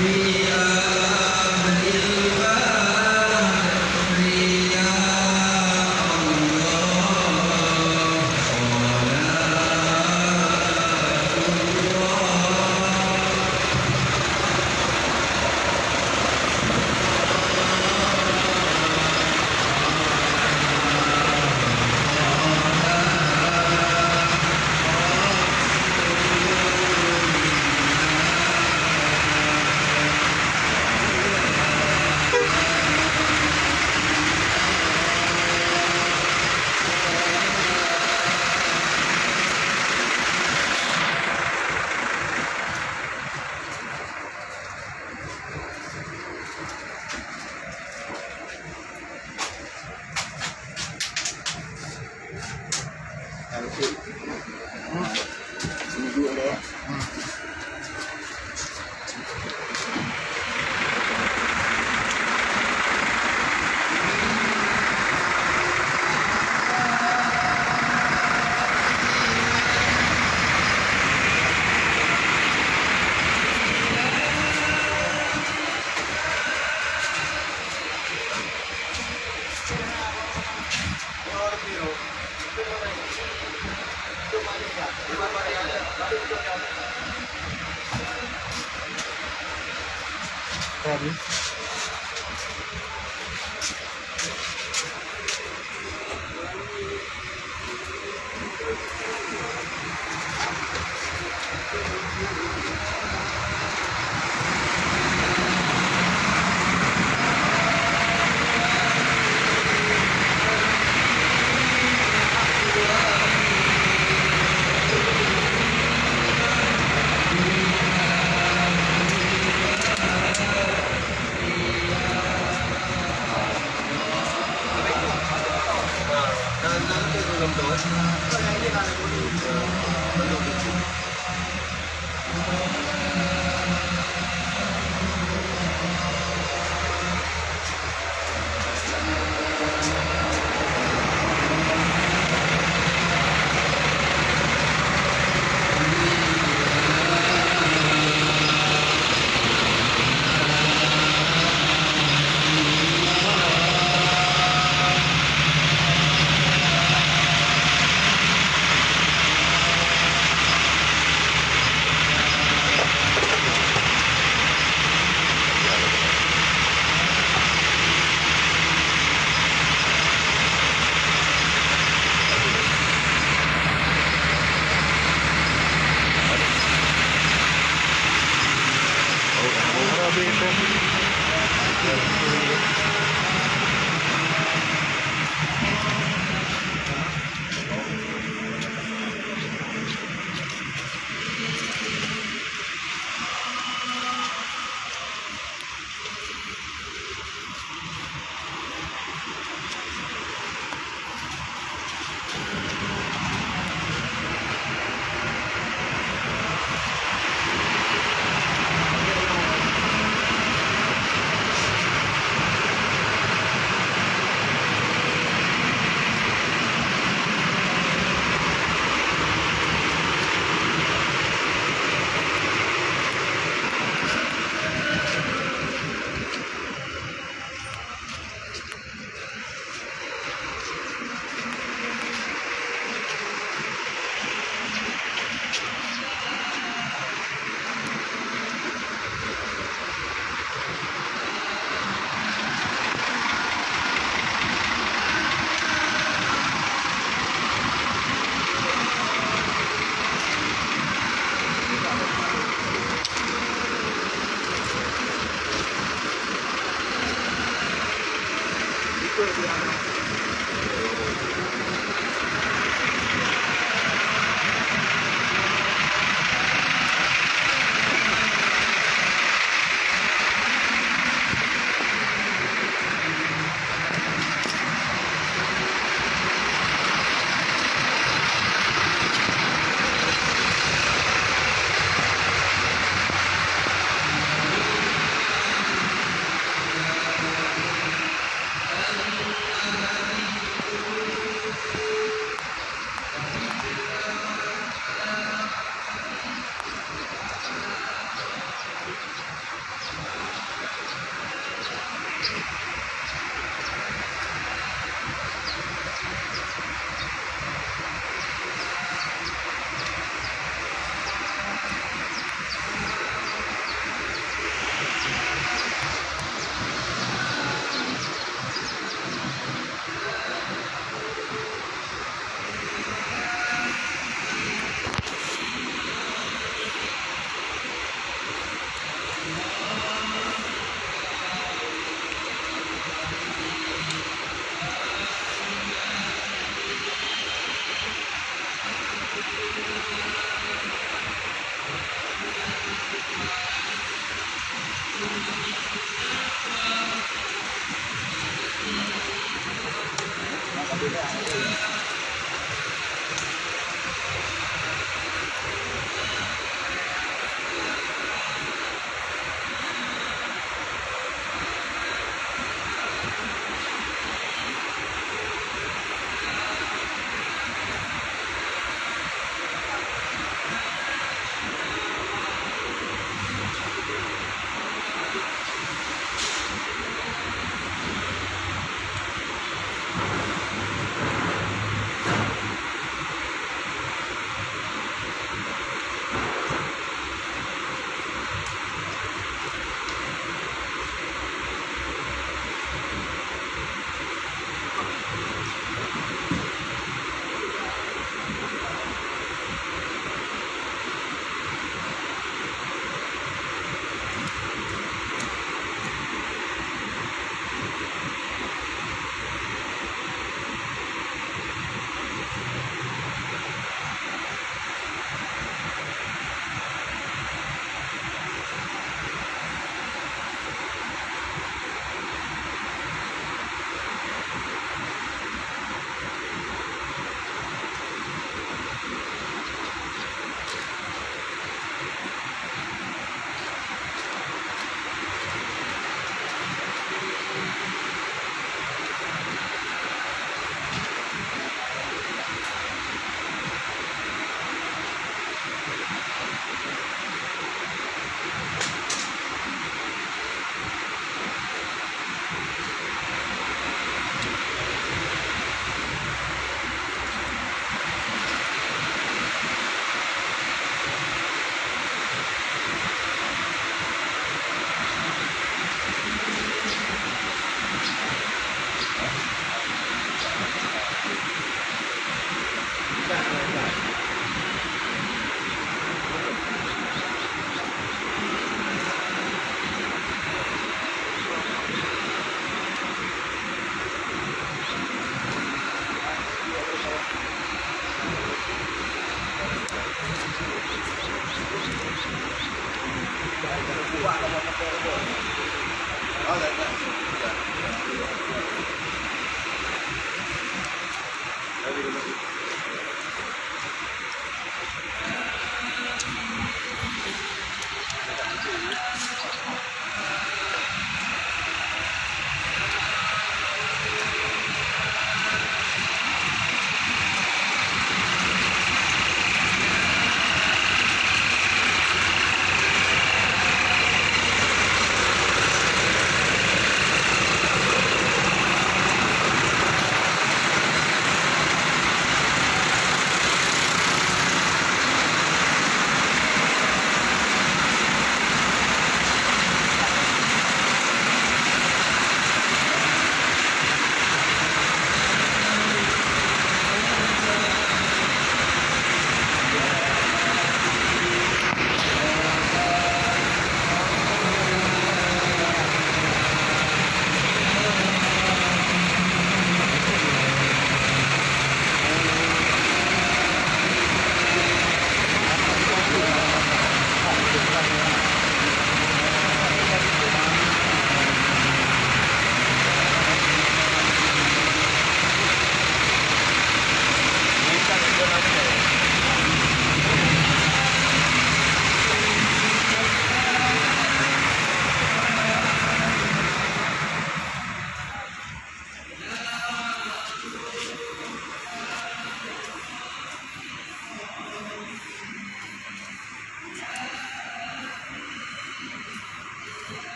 Tadi.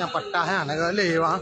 yang peta ha na ga le ba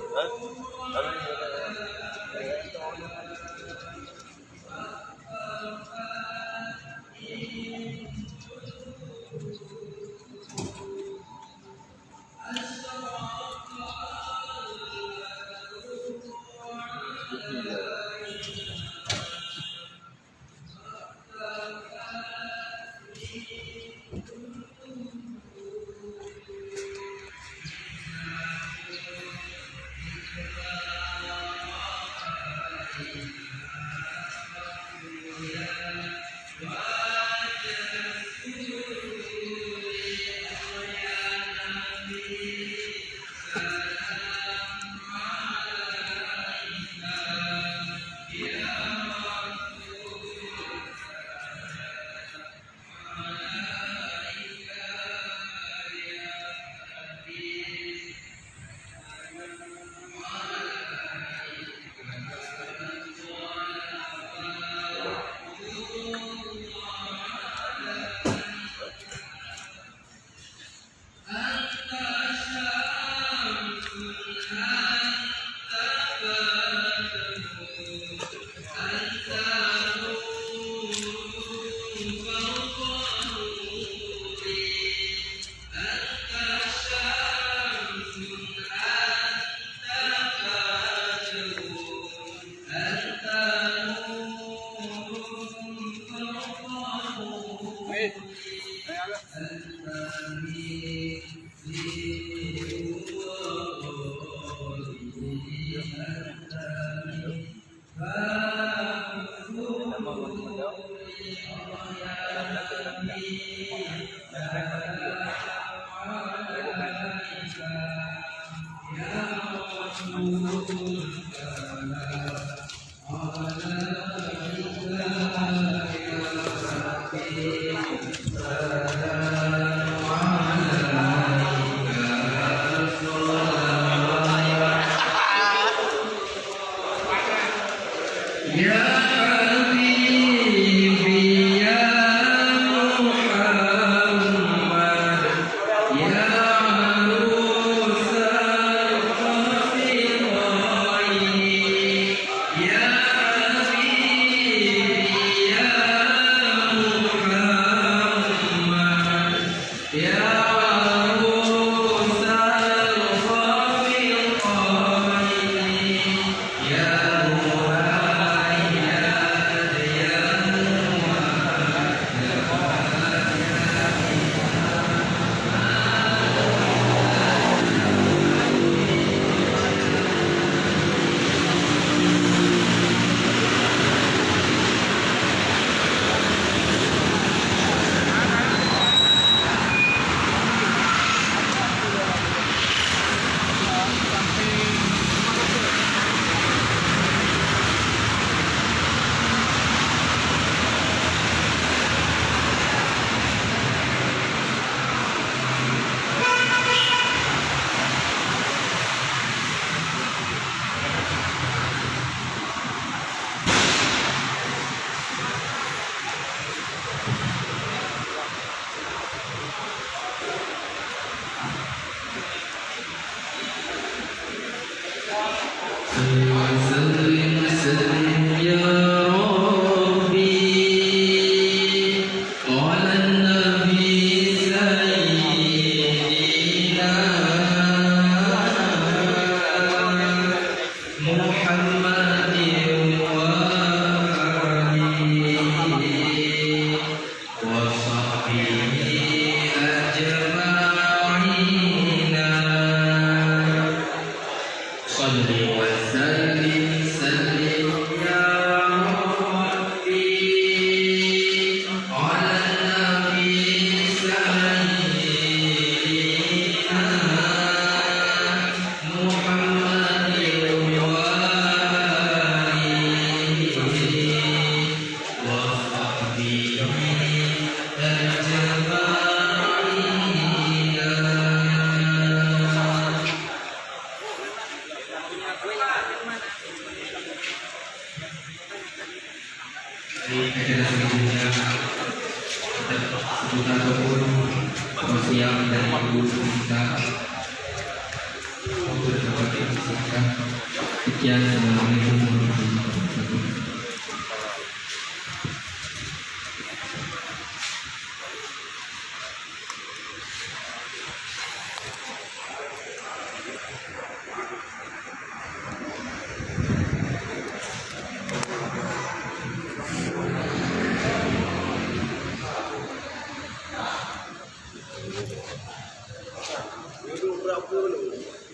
Sekian, Assalamualaikum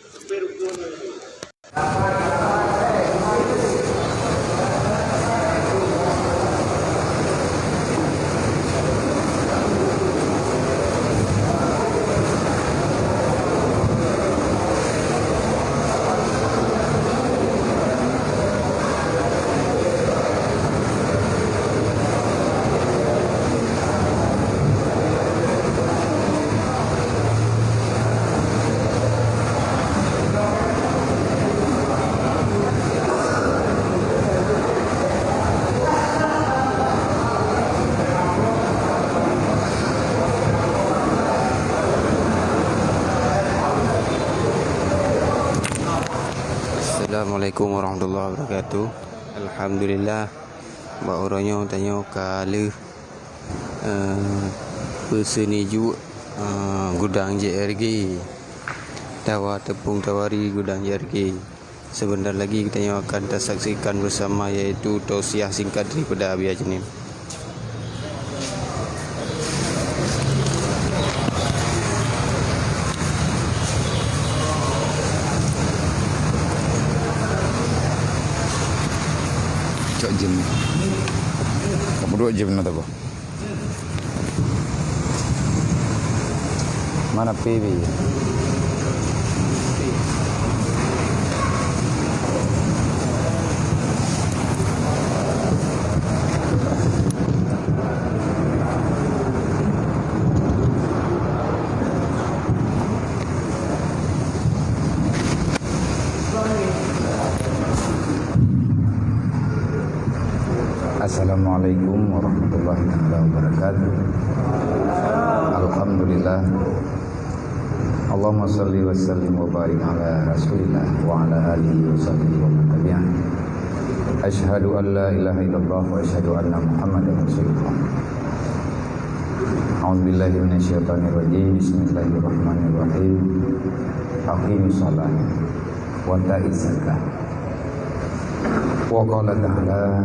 warahmatullahi wabarakatuh. Assalamualaikum warahmatullahi wabarakatuh. Alhamdulillah mbak orangnya tanya kala peseniju gudang JRG tawar tepung tawari gudang JRG. Sebentar lagi kita akan saksikan bersama, yaitu tausiah singkat daripada Abi Ajnim. Jam kamu 2 jam nanti apa? Mana PB? Assalamualaikum warahmatullahi wabarakatuh. Alhamdulillah. Allahumma salli wa sallim wa barik ala rasulillah wa ala alihi wa sahbihi wa man tabi'ah. Asyhadu an la ilaha illallah wa asyhadu anna Muhammadan rasulullah. A'udzu billahi minasyaitonir rajim. Bismillahirrahmanirrahim. Aqimus shalah wa ta'is zakah. Wa qala ta'ala,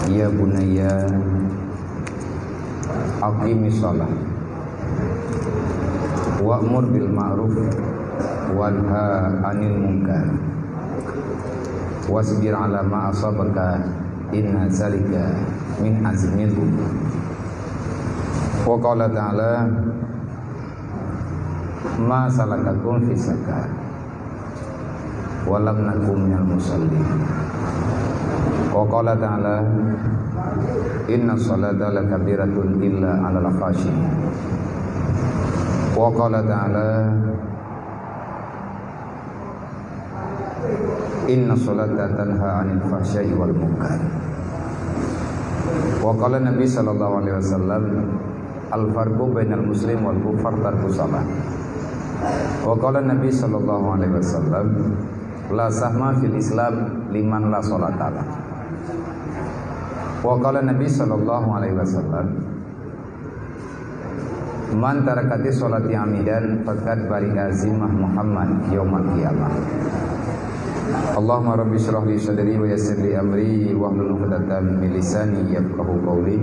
ya bunayya aqimis shalah wa'mur bil ma'ruf wanha 'anil munkar wasbir 'ala ma asabaka inna zalika min azmil umur. Wa qala ta'ala, ma salakakum fi sakar wa lam nakum minal musallin. Wa qala ta'ala, inna salata lakabiratun illa 'alal khashiyin. Wa qala ta'ala, inna salata tanha 'anil fahsya'i wal munkar. Wa qala Nabi sallallahu alaihi wasallam, al farqu bainal muslim wal kufar tarku shalah. Wa qala Nabi sallallahu alaihi wasallam, la sahma fil Islam liman la salata lah. Wa qala Nabi sallallahu alaihi wasallam, man tarakati sholati amidan faqad bari'a zimmah Muhammad yaumal qiyamah. Allahumma rabbi shrah li sadri wa yassir li amri wahlul 'uqdatam min lisani yafqahu qawli.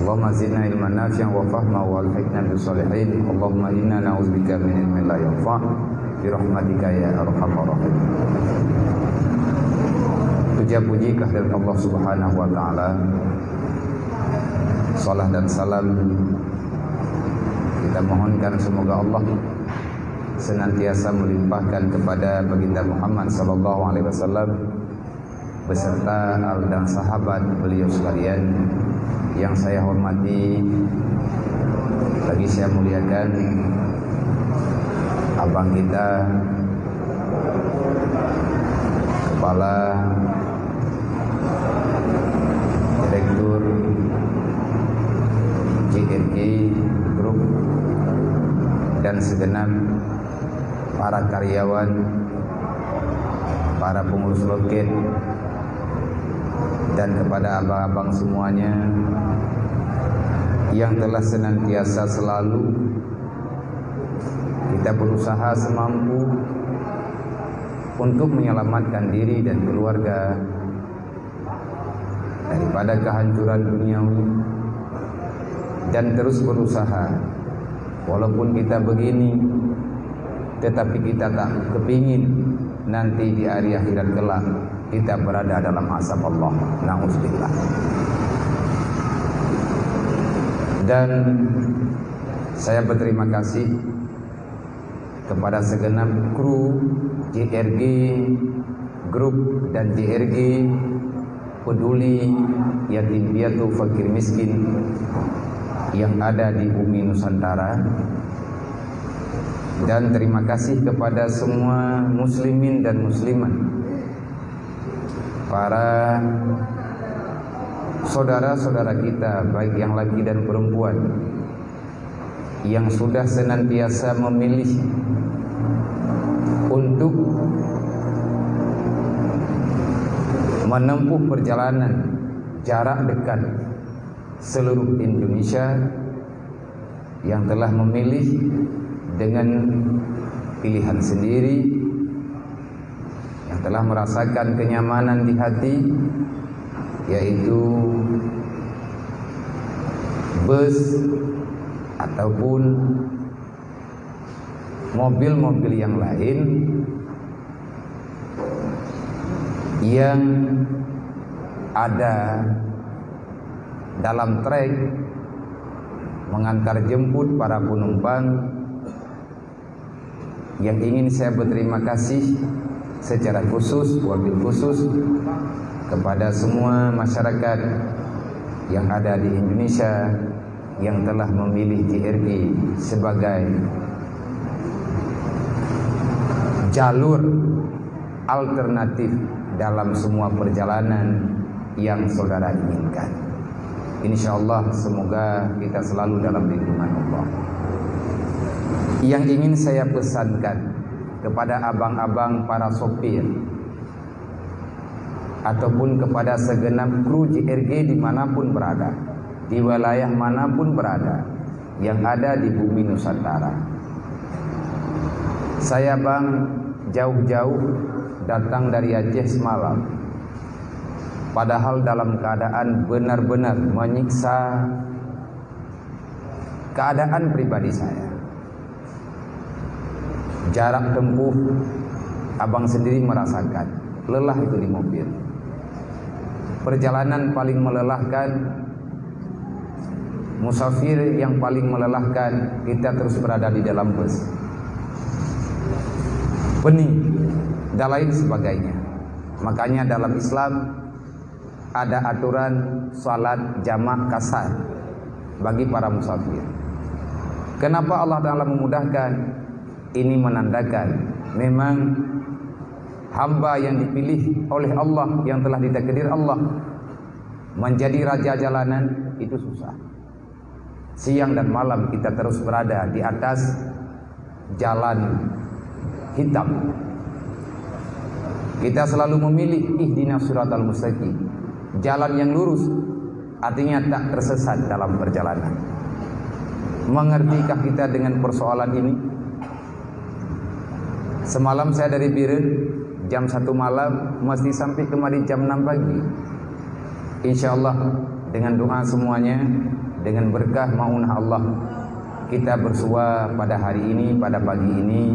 Allahumma zidna ilman nafi'an wa fahma wa alhiqna bis shalihin. Allahumma inna na'udzubika min ilmin la yanfa' bi rahmatika ya arhamar rahimin. Puja-puji kehadirat Allah Subhanahu wa taala. Salam dan salam kita mohonkan semoga Allah senantiasa melimpahkan kepada baginda Muhammad sallallahu alaihi wasallam beserta al dan sahabat beliau sekalian yang saya hormati, lagi saya muliakan abang kita, kepala Direktur JRG Group dan segenap para karyawan, para pengurus loket, dan kepada abang-abang semuanya yang telah senantiasa selalu kita berusaha semampu untuk menyelamatkan diri dan keluarga daripada kehancuran duniawi, dan terus berusaha walaupun kita begini, tetapi kita tak kepingin nanti di hari akhirat kelak kita berada dalam azab Allah. Na'udzubillah. Dan saya berterima kasih kepada segenap kru JRG Group dan JRG Peduli Yatim Piatu Fakir Miskin yang ada di bumi Nusantara. Dan terima kasih kepada semua muslimin dan muslimat, para saudara-saudara kita baik yang laki dan perempuan yang sudah senantiasa memilih untuk menempuh perjalanan jarak dekat seluruh Indonesia, yang telah memilih dengan pilihan sendiri, yang telah merasakan kenyamanan di hati, yaitu bus ataupun mobil-mobil yang lain yang ada dalam trek mengantar jemput para penumpang. Yang ingin saya berterima kasih secara khusus, wabil khusus kepada semua masyarakat yang ada di Indonesia yang telah memilih JRG sebagai jalur alternatif dalam semua perjalanan yang saudara inginkan. InsyaAllah semoga kita selalu dalam lindungan Allah. Yang ingin saya pesankan kepada abang-abang para sopir ataupun kepada segenap kru JRG dimanapun berada, di wilayah manapun berada yang ada di bumi Nusantara. Saya bang jauh-jauh datang dari Aceh semalam, padahal dalam keadaan benar-benar menyiksa keadaan pribadi saya. Jarak tempuh abang sendiri merasakan lelah itu di mobil. Perjalanan paling melelahkan, musafir yang paling melelahkan, kita terus berada di dalam bus, pening dan lain sebagainya. Makanya dalam Islam ada aturan salat jamak kasar bagi para musafir. Kenapa Allah Ta'ala memudahkan? Ini menandakan memang hamba yang dipilih oleh Allah, yang telah ditakdir Allah menjadi raja jalanan, itu susah. Siang dan malam kita terus berada di atas jalan hitam. Kita selalu memilih ihdinas siratal mustaqim, jalan yang lurus, artinya tak tersesat dalam perjalanan. Mengertikah kita dengan persoalan ini? Semalam saya dari Biren jam 1 malam, mesti sampai kemari jam 6 pagi. InsyaAllah dengan doa semuanya, dengan berkah maunah Allah, kita bersua pada hari ini, pada pagi ini,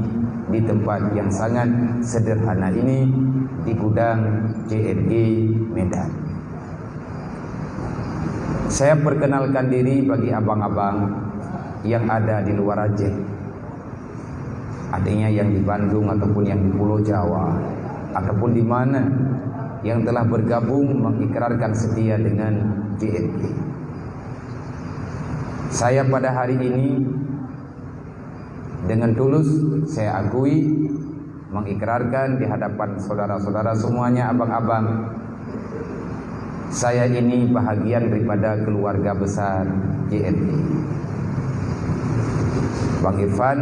di tempat yang sangat sederhana ini, di gudang JRG Medan. Saya perkenalkan diri bagi abang-abang yang ada di luar Aceh, artinya yang di Bandung ataupun yang di Pulau Jawa ataupun di mana yang telah bergabung mengikrarkan setia dengan JRG. Saya pada hari ini dengan tulus saya akui, mengikrarkan di hadapan saudara-saudara semuanya, abang-abang, Saya ini bahagian daripada keluarga besar JRG. Bang Irfan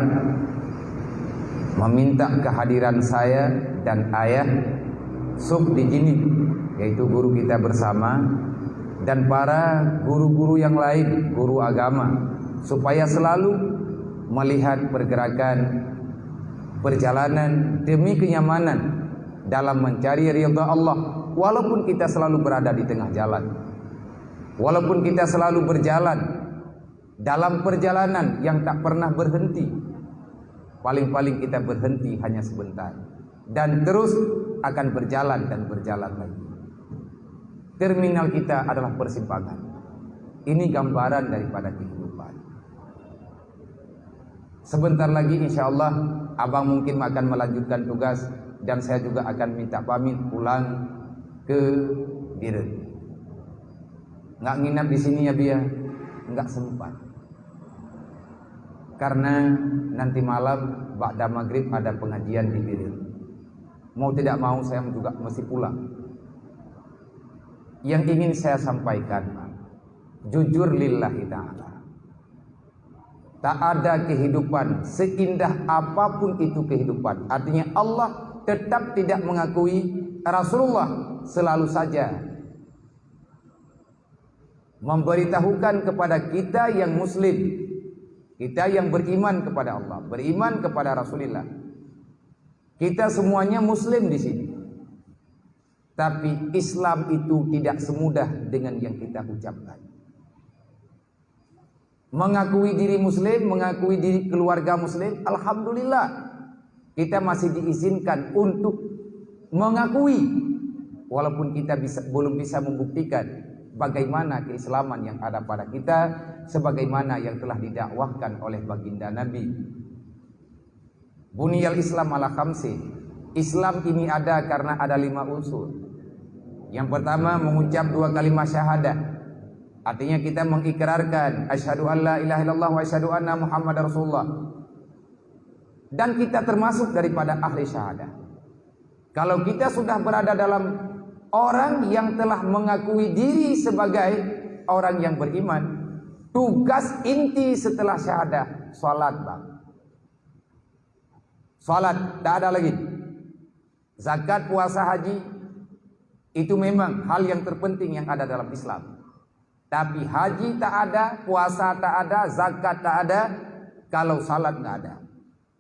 meminta kehadiran saya dan ayah Sub di sini, yaitu guru kita bersama, dan para guru-guru yang lain, guru agama, supaya selalu melihat pergerakan perjalanan demi kenyamanan dalam mencari ridha Allah, walaupun kita selalu berada di tengah jalan, walaupun kita selalu berjalan dalam perjalanan yang tak pernah berhenti. Paling-paling kita berhenti hanya sebentar dan terus akan berjalan dan berjalan lagi. Terminal kita adalah persimpangan. Ini gambaran daripada kehidupan. Sebentar lagi insya Allah abang mungkin akan melanjutkan tugas, dan saya juga akan minta pamit pulang ke Biren. Nggak nginap di sini ya Bia, nggak sempat. Karena nanti malam ba'da maghrib ada pengajian di Biren. Mau tidak mau saya juga mesti pulang. Yang ingin saya sampaikan, jujur lillahi ta'ala, tak ada kehidupan seindah apapun itu kehidupan. Artinya Allah tetap tidak mengakui, Rasulullah selalu saja memberitahukan kepada kita yang muslim, kita yang beriman kepada Allah, beriman kepada Rasulullah. Kita semuanya muslim di sini. Tapi Islam itu tidak semudah dengan yang kita ucapkan. Mengakui diri muslim, mengakui diri keluarga muslim, alhamdulillah kita masih diizinkan untuk mengakui, walaupun kita belum bisa membuktikan bagaimana keislaman yang ada pada kita, sebagaimana yang telah didakwahkan oleh baginda Nabi. Buniyal Islam ala khamsi. Islam ini ada karena ada 5 unsur. Yang pertama, mengucap 2 kalimat syahadat. Artinya kita mengikrarkan asyhadu an la ilaha illallah wa asyhadu anna Muhammadar Rasulullah. Dan kita termasuk daripada ahli syahadat. Kalau kita sudah berada dalam orang yang telah mengakui diri sebagai orang yang beriman, tugas inti setelah syahadat salat, Bang. Salat tak ada lagi. Zakat, puasa, haji itu memang hal yang terpenting yang ada dalam Islam. Tapi haji tak ada, puasa tak ada, zakat tak ada, kalau salat nggak ada.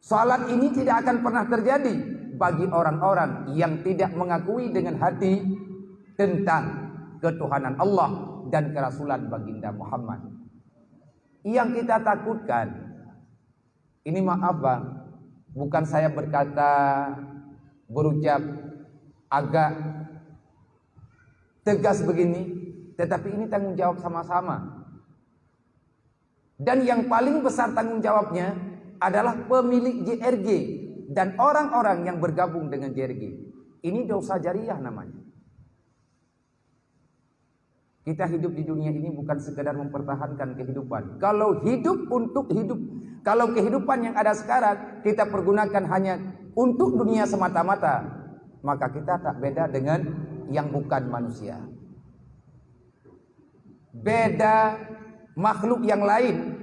Salat ini tidak akan pernah terjadi bagi orang-orang yang tidak mengakui dengan hati tentang ketuhanan Allah dan kerasulan baginda Muhammad. Yang kita takutkan, ini maaf Bang, bukan saya berkata, berucap agak tegas begini, tetapi ini tanggung jawab sama-sama. Dan yang paling besar tanggung jawabnya adalah pemilik JRG dan orang-orang yang bergabung dengan JRG. Ini dosa jariah namanya. Kita hidup di dunia ini bukan sekedar mempertahankan kehidupan. Kalau hidup untuk hidup, kalau kehidupan yang ada sekarang kita pergunakan hanya untuk dunia semata-mata, maka kita tak beda dengan yang bukan manusia. Beda makhluk yang lain.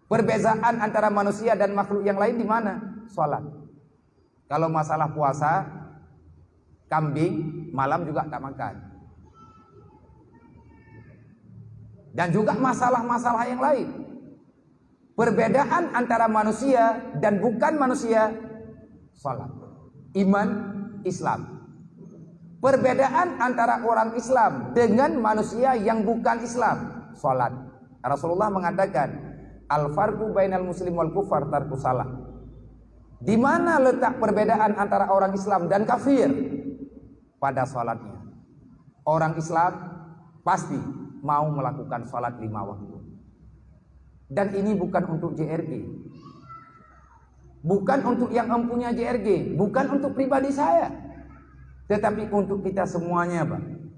Perbezaan antara manusia dan makhluk yang lain di mana? Salat. Kalau masalah puasa, kambing malam juga tak makan. Dan juga masalah-masalah yang lain. Perbedaan antara manusia dan bukan manusia, salat. Iman, Islam. Perbedaan antara orang Islam dengan manusia yang bukan Islam, salat. Rasulullah mengatakan, al-farqu bainal muslim wal kufar tarku salah. Di mana letak perbedaan antara orang Islam dan kafir? Pada salatnya. Orang Islam pasti mau melakukan salat 5 waktu. Dan ini bukan untuk JRG, bukan untuk yang empunya JRG, bukan untuk pribadi saya, tetapi untuk kita semuanya, Bang.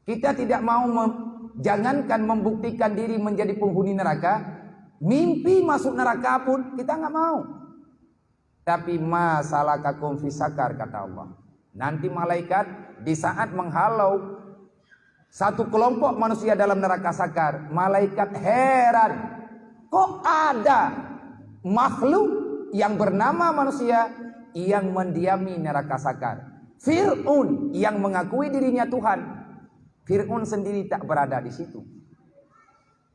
Kita tidak mau jangankan membuktikan diri menjadi penghuni neraka, mimpi masuk neraka pun kita nggak mau. Tapi masalah kakum fisakar, kata Allah. Nanti malaikat di saat menghalau satu kelompok manusia dalam neraka sakar, malaikat heran, kok ada makhluk yang bernama manusia yang mendiami neraka sakar. Fir'aun yang mengakui dirinya Tuhan, Fir'aun sendiri tak berada di situ.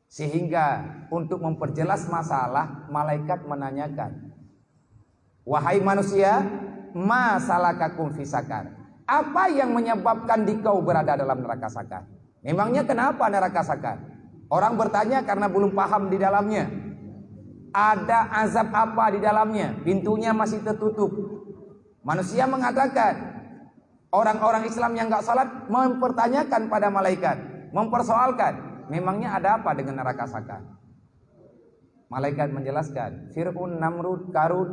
Sehingga untuk memperjelas masalah, malaikat menanyakan, wahai manusia, ma salakakum fi sakar? Apa yang menyebabkan dikau berada dalam neraka sakar? Memangnya kenapa neraka sakar? Orang bertanya karena belum paham di dalamnya. Ada azab apa di dalamnya? Pintunya masih tertutup. Manusia mengatakan, orang-orang Islam yang gak salat mempertanyakan pada malaikat, mempersoalkan, memangnya ada apa dengan neraka sakar? Malaikat menjelaskan, Fir'aun, Namrud, Karun,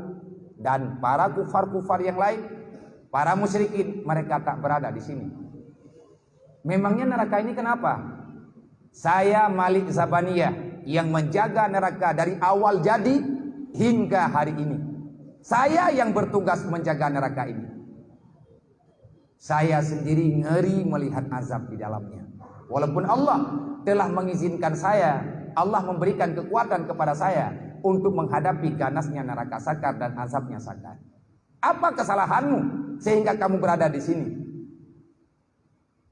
dan para kufar-kufar yang lain, para musyrikin, mereka tak berada di sini. Memangnya neraka ini kenapa? Saya Malik Zabaniyah yang menjaga neraka dari awal jadi hingga hari ini. Saya yang bertugas menjaga neraka ini. Saya sendiri ngeri melihat azab di dalamnya. Walaupun Allah telah mengizinkan saya, Allah memberikan kekuatan kepada saya untuk menghadapi ganasnya neraka sakar dan azabnya sakar. Apa kesalahanmu sehingga kamu berada di sini?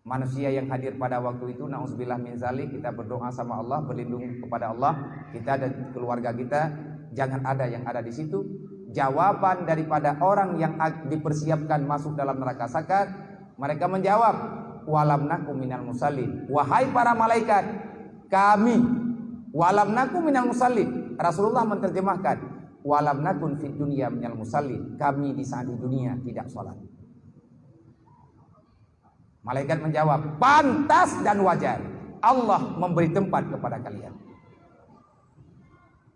Manusia yang hadir pada waktu itu, na'udzubillah min zalik, kita berdoa sama Allah, berlindung kepada Allah, kita dan keluarga kita, jangan ada yang ada di situ. Jawaban daripada orang yang dipersiapkan masuk dalam neraka sakar, mereka menjawab, walam nakum minal musallin. Wahai para malaikat, kami walam nakum minal musallin. Rasulullah menerjemahkan, walam nakun fid dunya minal musallin. Kami di saat di dunia tidak sholat. Malaikat menjawab, pantas dan wajar Allah memberi tempat kepada kalian.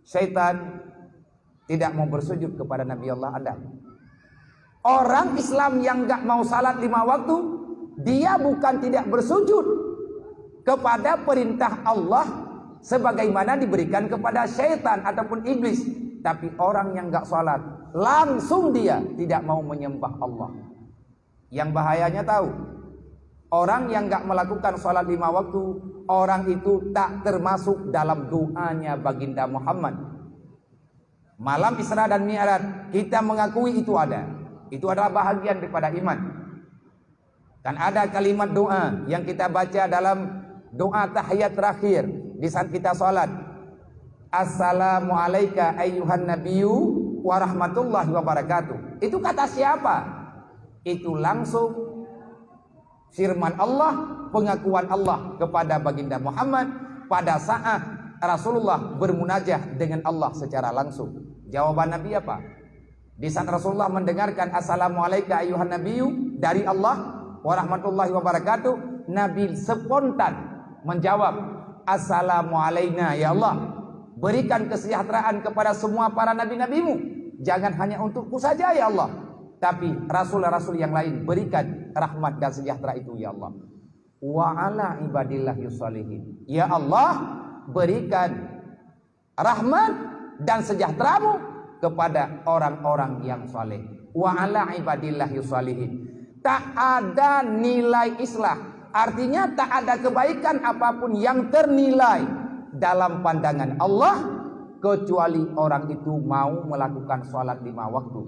Syaitan tidak mau bersujud kepada Nabi Allah Adam. Orang Islam yang gak mau salat 5 waktu, dia bukan tidak bersujud kepada perintah Allah sebagaimana diberikan kepada syaitan ataupun iblis. Tapi orang yang gak salat, langsung dia tidak mau menyembah Allah. Yang bahayanya tahu, orang yang gak melakukan salat 5 waktu, orang itu tak termasuk dalam doanya baginda Muhammad. Malam Isra dan Mi'raj kita mengakui itu ada. Itu adalah bahagian daripada iman. Dan ada kalimat doa yang kita baca dalam doa tahiyat terakhir di saat kita salat. Assalamu alayka ayyuhan nabiyyu wa rahmatullahi wa barakatuh. Itu kata siapa? Itu langsung firman Allah, pengakuan Allah kepada baginda Muhammad pada saat Rasulullah bermunajah dengan Allah secara langsung. Jawaban Nabi apa? Di saat Rasulullah mendengarkan Assalamualaikum ayuhan nabiyyu dari Allah wa rahmatullahi wa barakatuh, Nabi spontan menjawab, Assalamu alayna ya Allah. Berikan kesejahteraan kepada semua para nabi-nabimu. Jangan hanya untukku saja ya Allah, tapi rasul-rasul yang lain berikan rahmat dan sejahtera itu ya Allah. Wa ala ibadillahi sholihin. Ya Allah, berikan rahmat dan sejahteramu kepada orang-orang yang saleh. Wa ala ibadillahi sholihin. Tak ada nilai islah, artinya tak ada kebaikan apapun yang ternilai dalam pandangan Allah kecuali orang itu mau melakukan sholat 5 waktu.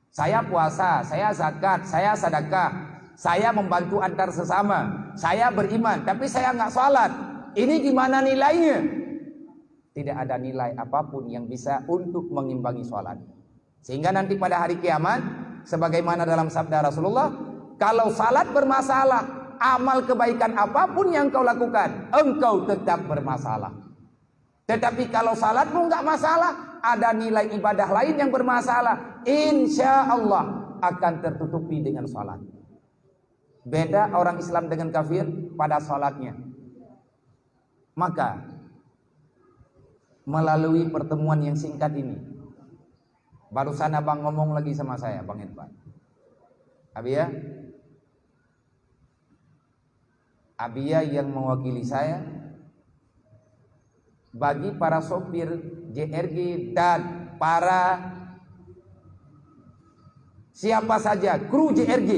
Saya puasa, saya zakat, saya sedekah, saya membantu antar sesama, saya beriman, tapi saya nggak sholat. Ini gimana nilainya? Tidak ada nilai apapun yang bisa untuk mengimbangi sholat. Sehingga nanti pada hari kiamat, sebagaimana dalam sabda Rasulullah, kalau salat bermasalah, amal kebaikan apapun yang kau lakukan, engkau tetap bermasalah. Tetapi kalau salatmu nggak masalah, ada nilai ibadah lain yang bermasalah, insya Allah akan tertutupi dengan salat. Beda orang Islam dengan kafir pada salatnya. Maka melalui pertemuan yang singkat ini, barusan abang ngomong lagi sama saya, Bang Edwan. Abia yang mewakili saya, bagi para sopir JRG dan para Siapa saja kru JRG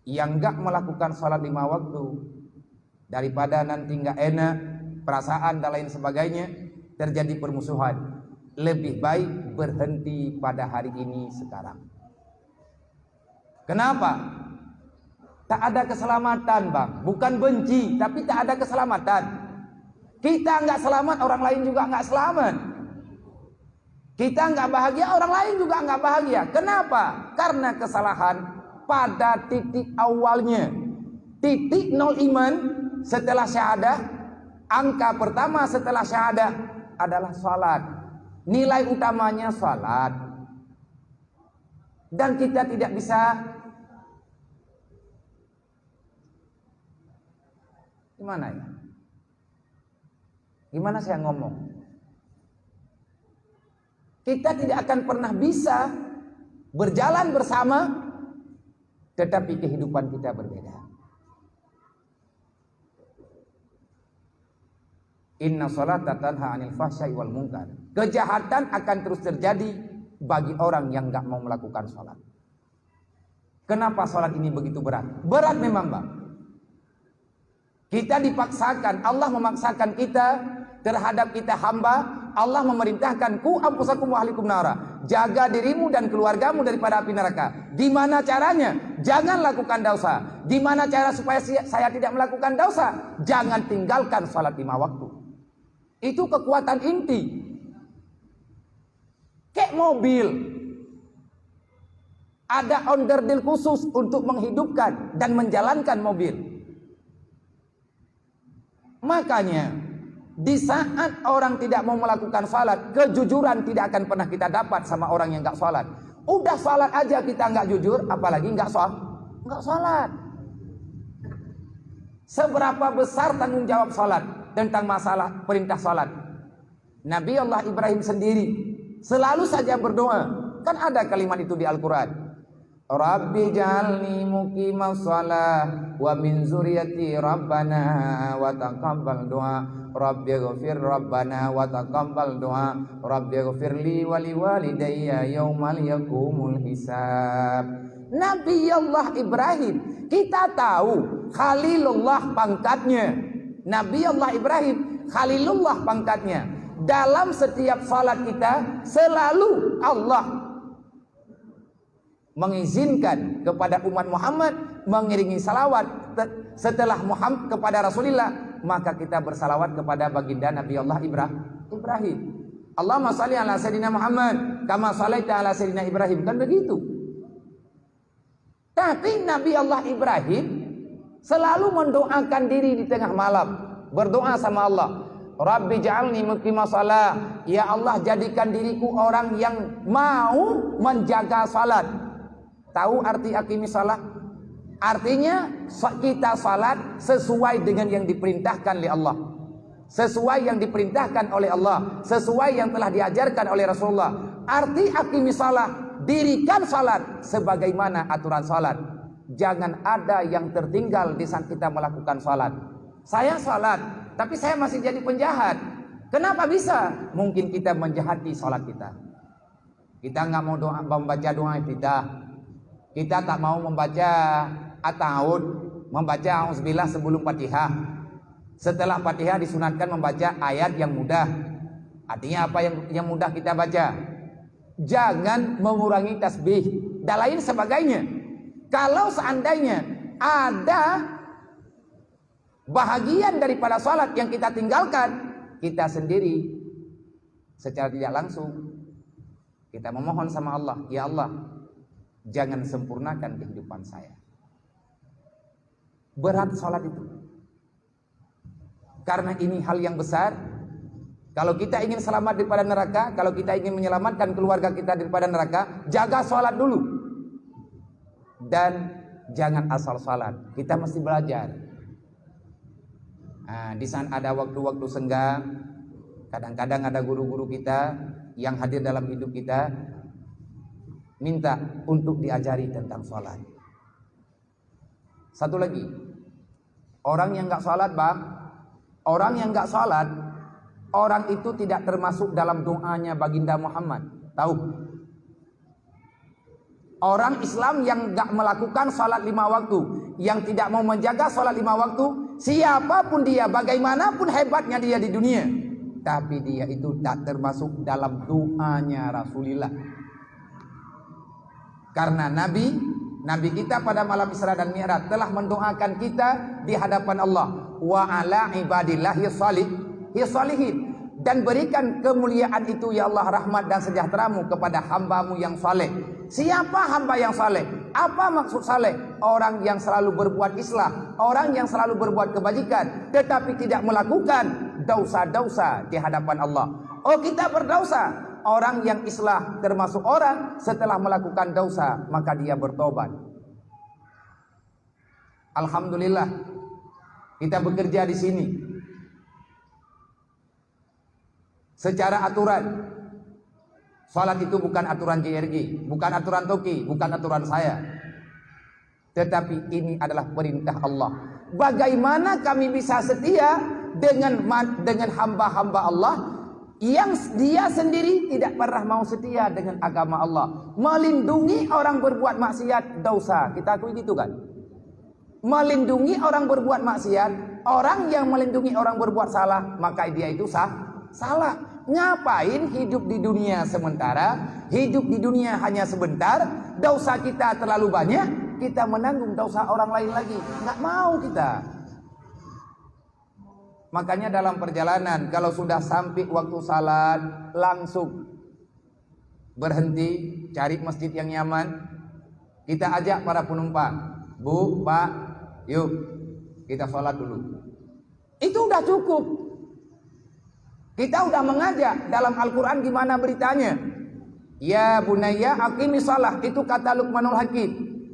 yang nggak melakukan sholat 5 waktu, daripada nanti nggak enak, perasaan dan lain sebagainya, terjadi permusuhan, lebih baik berhenti pada hari ini sekarang. Kenapa? Tak ada keselamatan, Bang. Bukan benci, tapi tak ada keselamatan. Kita nggak selamat, orang lain juga nggak selamat. Kita nggak bahagia, orang lain juga nggak bahagia. Kenapa? Karena kesalahan pada titik awalnya. Titik nol iman setelah syahadah, angka pertama setelah syahadah adalah salat. Nilai utamanya salat. Dan kita tidak bisa gimana ya? Gimana saya ngomong? Kita tidak akan pernah bisa berjalan bersama, tetapi kehidupan kita berbeda. Inna sholata tanha 'anil fahsya'i wal munkar. Kejahatan akan terus terjadi bagi orang yang enggak mau melakukan sholat. Kenapa sholat ini begitu berat? Berat memang, Bang. Kita dipaksakan, Allah memaksakan kita terhadap kita hamba. Allah memerintahkan ku anfusakum wa ahlikum nara. Jaga dirimu dan keluargamu daripada api neraka. Gimana caranya? Jangan lakukan dosa. Gimana cara supaya saya tidak melakukan dosa? Jangan tinggalkan salat 5 waktu. Itu kekuatan inti. Kayak mobil. Ada onderdil khusus untuk menghidupkan dan menjalankan mobil. Makanya di saat orang tidak mau melakukan salat, kejujuran tidak akan pernah kita dapat sama orang yang nggak salat. Udah salat aja kita nggak jujur, apalagi nggak salat. Seberapa besar tanggung jawab salat tentang masalah perintah salat? Nabi Allah Ibrahim sendiri selalu saja berdoa. Kan ada kalimat itu di Al-Quran. Rabbi ja'alni muqimas shalah wa min zuriyati rabbana wa taqabbal du'a. Rabbi ghafir rabbana wa taqabbal du'a. Rabbi ghafir li wa liwalidayya yaumal yaqumul hisab. Nabi Allah Ibrahim, kita tahu Khalilullah pangkatnya. Nabi Allah Ibrahim Khalilullah pangkatnya. Dalam setiap salat kita selalu Allah mengizinkan kepada umat Muhammad mengiringi salawat setelah Muhammad kepada Rasulullah, maka kita bersalawat kepada baginda Nabi Allah Ibrahim. Allahumma shalli ala sayyidina Muhammad kama shallaita ala sayyidina Ibrahim, kan begitu. Tapi Nabi Allah Ibrahim selalu mendoakan diri di tengah malam, berdoa sama Allah. Rabbi ja'alni muqimas shalah, ya Allah jadikan diriku orang yang mau menjaga salat. Tahu arti aqimis shalah? Artinya kita salat sesuai dengan yang diperintahkan oleh Allah, sesuai yang diperintahkan oleh Allah, sesuai yang telah diajarkan oleh Rasulullah. Arti aqimis shalah, dirikan salat sebagaimana aturan salat. Jangan ada yang tertinggal di saat kita melakukan salat. Saya salat, tapi saya masih jadi penjahat. Kenapa bisa? Mungkin kita menjahati salat kita. Kita nggak mau membaca doa iftitah. Kita tak mau membaca at-ta'awud, membaca auzubillah sebelum Fatihah. Setelah Fatihah disunatkan membaca ayat yang mudah. Artinya apa yang mudah kita baca? Jangan mengurangi tasbih dan lain sebagainya. Kalau seandainya ada bahagian daripada salat yang kita tinggalkan, kita sendiri secara tidak langsung kita memohon sama Allah, ya Allah, jangan sempurnakan kehidupan saya. Berat salat itu. Karena ini hal yang besar. Kalau kita ingin selamat daripada neraka, kalau kita ingin menyelamatkan keluarga kita daripada neraka, jaga salat dulu. Dan jangan asal salat. Kita mesti belajar. Nah, di saat ada waktu-waktu senggang, kadang-kadang ada guru-guru kita yang hadir dalam hidup kita, minta untuk diajari tentang sholat. Satu lagi, orang yang nggak sholat, Bang, orang yang nggak sholat, orang itu tidak termasuk dalam doanya baginda Muhammad. Tahu? Orang Islam yang gak melakukan sholat 5 waktu, yang tidak mau menjaga sholat 5 waktu, siapapun dia, bagaimanapun hebatnya dia di dunia, tapi dia itu tak termasuk dalam doanya Rasulullah. Karena Nabi kita pada malam Isra dan Mi'raj telah mendoakan kita di hadapan Allah, wa ala ibadillahi sholihin, dan berikan kemuliaan itu ya Allah, rahmat dan sejahteramu kepada hambamu yang saleh. Siapa hamba yang saleh? Apa maksud saleh? Orang yang selalu berbuat islah, orang yang selalu berbuat kebajikan, tetapi tidak melakukan dosa-dosa di hadapan Allah. Oh, kita berdosa. Orang yang islah termasuk orang setelah melakukan dosa maka dia bertobat. Alhamdulillah, kita bekerja di sini secara aturan. Salat itu bukan aturan JRG, bukan aturan Toki, bukan aturan saya, tetapi ini adalah perintah Allah. Bagaimana kami bisa setia dengan hamba-hamba Allah yang dia sendiri tidak pernah mau setia dengan agama Allah, melindungi orang berbuat maksiat dosa. Kita akui gitu kan? Melindungi orang berbuat maksiat, orang yang melindungi orang berbuat salah, maka dia itu salah. Ngapain hidup di dunia sementara? Hidup di dunia hanya sebentar. Dosa kita terlalu banyak, kita menanggung dosa orang lain lagi. Nggak mau kita. Makanya dalam perjalanan, kalau sudah sampai waktu salat, langsung berhenti, cari masjid yang nyaman. Kita ajak para penumpang, Bu, Pak, yuk kita sholat dulu. Itu udah cukup. Kita udah mengajak. Dalam Al-Quran gimana beritanya? Ya bunayya aqimi shalah, itu kata Luqmanul Hakim.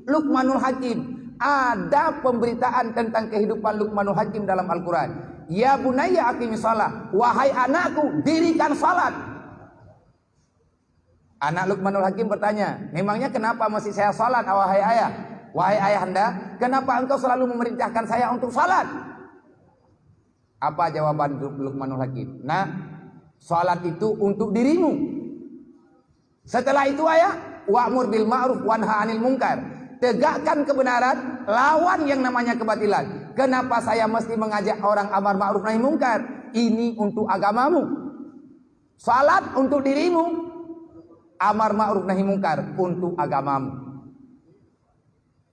Luqmanul Hakim, ada pemberitaan tentang kehidupan Luqmanul Hakim dalam Al-Quran. Ya bunayya aqimi shalah, wahai anakku, dirikan salat. Anak Luqmanul Hakim bertanya, memangnya kenapa masih saya salat, wahai ayah? Wahai ayahanda, kenapa engkau selalu memerintahkan saya untuk salat? Apa jawaban Luqmanul Hakim? Nah, salat itu untuk dirimu. Setelah itu ayah, wa'mur bil ma'ruf wanha 'anil munkar. Tegakkan kebenaran, lawan yang namanya kebatilan. Kenapa saya mesti mengajak orang amar ma'ruf nahi munkar? Ini untuk agamamu. Salat untuk dirimu, amar ma'ruf nahi munkar untuk agamamu.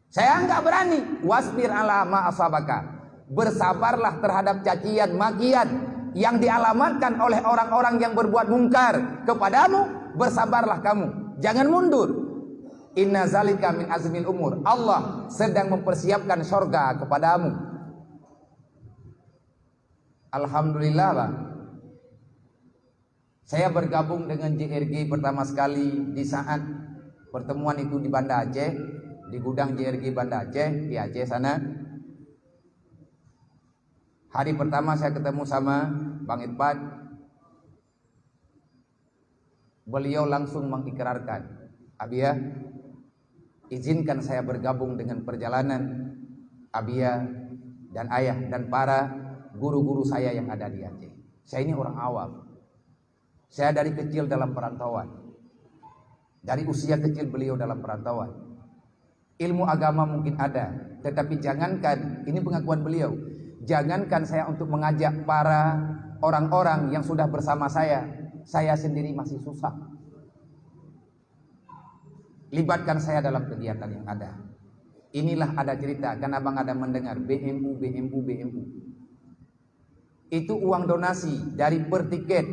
Saya enggak berani. Wasbir ala ma asabaka. Bersabarlah terhadap cacian makian yang dialamatkan oleh orang-orang yang berbuat mungkar kepadamu. Bersabarlah kamu, jangan mundur. Inna zalika min azmil umur. Allah sedang mempersiapkan surga kepadamu. Alhamdulillah, Pak. Saya bergabung dengan JRG pertama sekali di saat pertemuan itu di Banda Aceh, di gudang JRG Banda Aceh, di Aceh sana. Hari pertama saya ketemu sama Bang Irfan, beliau langsung mengikrarkan, Abia, izinkan saya bergabung dengan perjalanan Abia dan ayah dan para guru-guru saya yang ada di Aceh. Saya ini orang awam. Saya dari kecil dalam perantauan. Dari usia kecil beliau dalam perantauan. Ilmu agama mungkin ada, tetapi jangankan, ini pengakuan beliau, jangankan saya untuk mengajak para orang-orang yang sudah bersama saya sendiri masih susah. Libatkan saya dalam kegiatan yang ada. Inilah ada cerita, kan abang ada mendengar BMU. Itu uang donasi dari per tiket